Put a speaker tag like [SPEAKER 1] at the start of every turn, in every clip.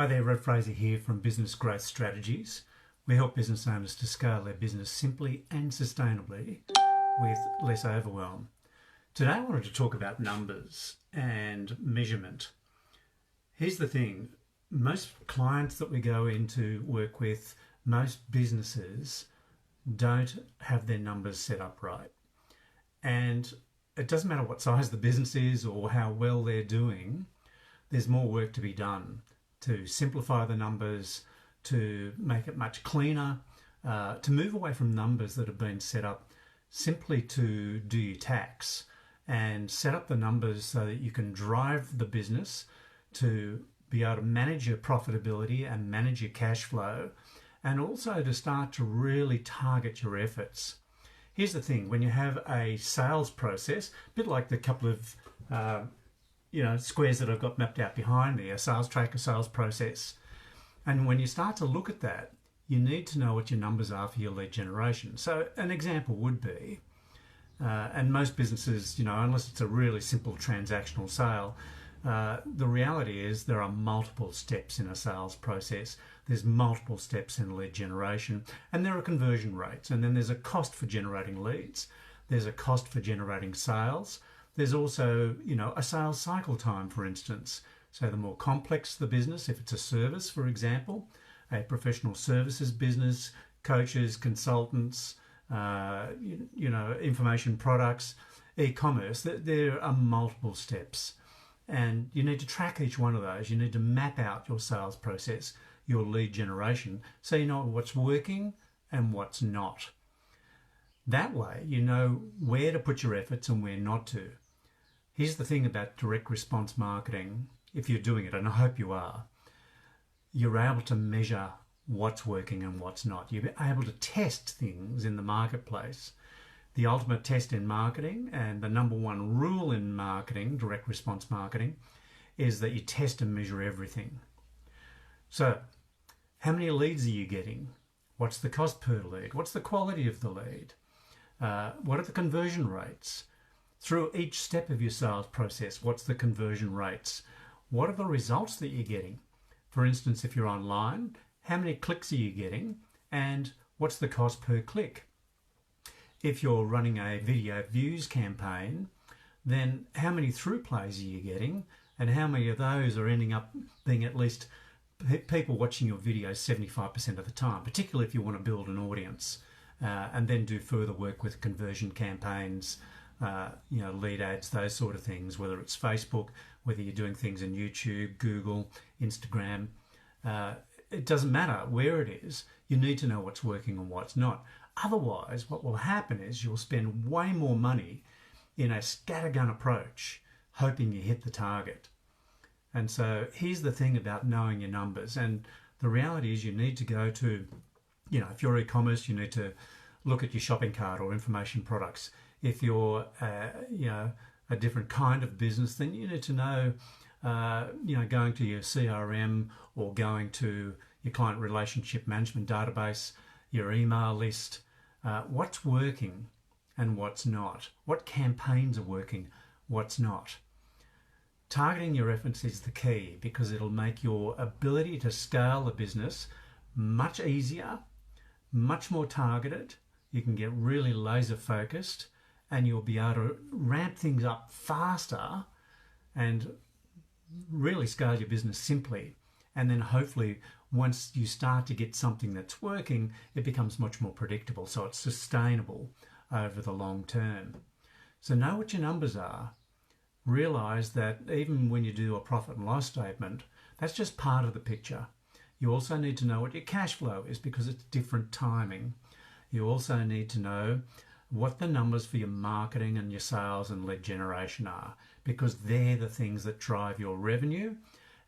[SPEAKER 1] Hi there, Rod Fraser here from Business Growth Strategies. We help business owners to scale their business simply and sustainably with less overwhelm. Today I wanted to talk about numbers and measurement. Here's the thing, most clients that we go into work with, most businesses don't have their numbers set up right. And it doesn't matter what size the business is or how well they're doing, there's more work to be done to simplify the numbers, to make it much cleaner, to move away from numbers that have been set up simply to do your tax, and set up the numbers so that you can drive the business to be able to manage your profitability and manage your cash flow, and also to start to really target your efforts. Here's the thing, when you have a sales process, a bit like the couple of squares that I've got mapped out behind me, a sales track, a sales process. And when you start to look at that, you need to know what your numbers are for your lead generation. So an example would be, and most businesses, unless it's a really simple transactional sale, the reality is there are multiple steps in a sales process. There's multiple steps in lead generation, and there are conversion rates, and then there's a cost for generating leads. There's a cost for generating sales. There's also, a sales cycle time, for instance. So the more complex the business, if it's a service, for example, a professional services business, coaches, consultants, information products, e-commerce, there are multiple steps. And you need to track each one of those. You need to map out your sales process, your lead generation, so you know what's working and what's not. That way, you know where to put your efforts and where not to. Here's the thing about direct response marketing, if you're doing it, and I hope you are, you're able to measure what's working and what's not. You're able to test things in the marketplace. The ultimate test in marketing, and the number one rule in marketing, direct response marketing, is that you test and measure everything. So, how many leads are you getting? What's the cost per lead? What's the quality of the lead? What are the conversion rates? Through each step of your sales process, what's the conversion rates? What are the results that you're getting? For instance, if you're online, how many clicks are you getting? And what's the cost per click? If you're running a video views campaign, then how many through plays are you getting? And how many of those are ending up being at least people watching your videos 75% of the time, particularly if you want to build an audience, and then do further work with conversion campaigns, lead ads, those sort of things, whether it's Facebook, whether you're doing things in YouTube, Google, Instagram. It doesn't matter where it is. You need to know what's working and what's not. Otherwise, what will happen is you'll spend way more money in a scattergun approach, hoping you hit the target. And so here's the thing about knowing your numbers. And the reality is you need to go to, if you're e-commerce, you need to look at your shopping cart or information products. If you're, a different kind of business, then you need to know, going to your CRM or going to your client relationship management database, your email list, what's working and what's not, what campaigns are working, what's not. Targeting your efforts is the key, because it'll make your ability to scale the business much easier, much more targeted. You can get really laser focused, and you'll be able to ramp things up faster and really scale your business simply. And then hopefully once you start to get something that's working, it becomes much more predictable, so it's sustainable over the long term. So know what your numbers are. Realize that even when you do a profit and loss statement, that's just part of the picture. You also need to know what your cash flow is, because it's different timing. You also need to know what the numbers for your marketing and your sales and lead generation are, because they're the things that drive your revenue.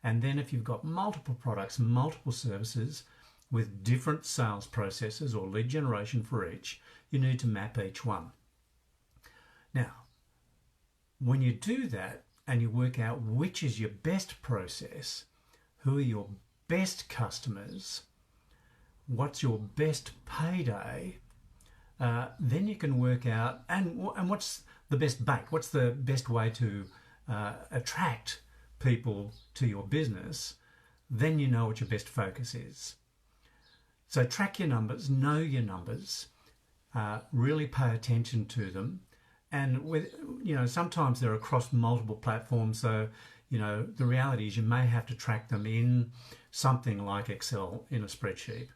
[SPEAKER 1] And then if you've got multiple products, multiple services with different sales processes or lead generation for each, you need to map each one. Now, when you do that and you work out which is your best process, who are your best customers, what's your best payday, then you can work out, and what's the best bait, what's the best way to attract people to your business, then you know what your best focus is. So track your numbers, know your numbers, really pay attention to them. And with, sometimes they're across multiple platforms. So, the reality is you may have to track them in something like Excel in a spreadsheet.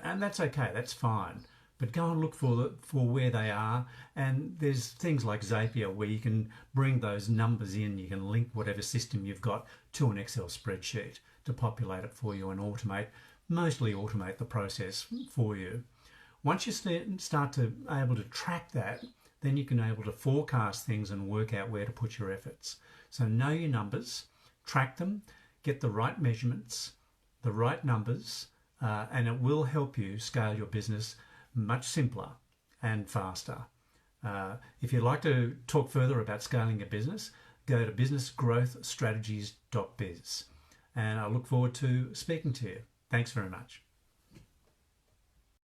[SPEAKER 1] And that's okay, that's fine. But go and look for where they are. And there's things like Zapier where you can bring those numbers in. You can link whatever system you've got to an Excel spreadsheet to populate it for you and mostly automate the process for you. Once you start to able to track that, then you can able to forecast things and work out where to put your efforts. So know your numbers, track them, get the right measurements, the right numbers, and it will help you scale your business much simpler and faster. If you'd like to talk further about scaling your business, go to businessgrowthstrategies.biz. And I look forward to speaking to you. Thanks very much.